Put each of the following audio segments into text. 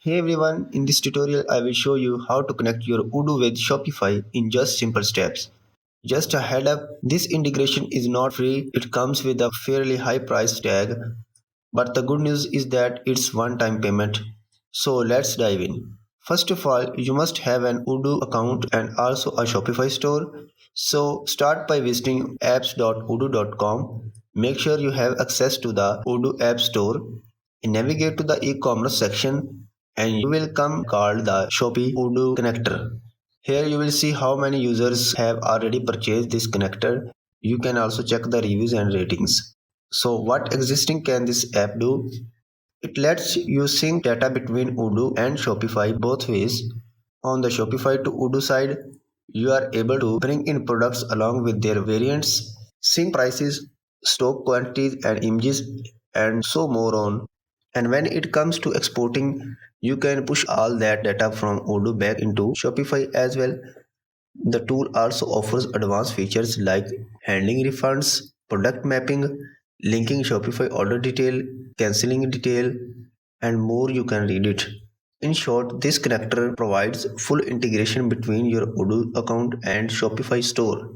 Hey everyone, in this tutorial I will show you how to connect your Odoo with Shopify in just simple steps. Just a head up, this integration is not free, it comes with a fairly high price tag, but the good news is that it's one-time payment. So let's dive in. First of all, you must have an Odoo account and also a Shopify store. So start by visiting apps.odoo.com. Make sure you have access to the Odoo App Store. Navigate to the e-commerce section and you will come called the Shopee Odoo connector. Here you will see how many users have already purchased this connector. You can also check the reviews and ratings. So what existing can this app do? It lets you sync data between Odoo and Shopify both ways. On the Shopify to Odoo side, you are able to bring in products along with their variants, sync prices, stock quantities and images, and so more on. And when it comes to exporting, you can push all that data from Odoo back into Shopify as well. The tool also offers advanced features like handling refunds, product mapping, linking Shopify order detail, canceling detail, and more. You can read it. In short, this connector provides full integration between your Odoo account and Shopify store.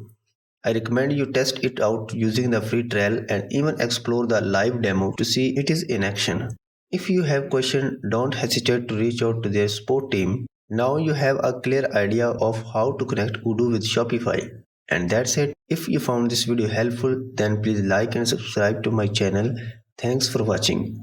I recommend you test it out using the free trial and even explore the live demo to see it is in action. If you have questions, don't hesitate to reach out to their support team. Now you have a clear idea of how to connect Odoo with Shopify. And that's it. If you found this video helpful, then please like and subscribe to my channel. Thanks for watching.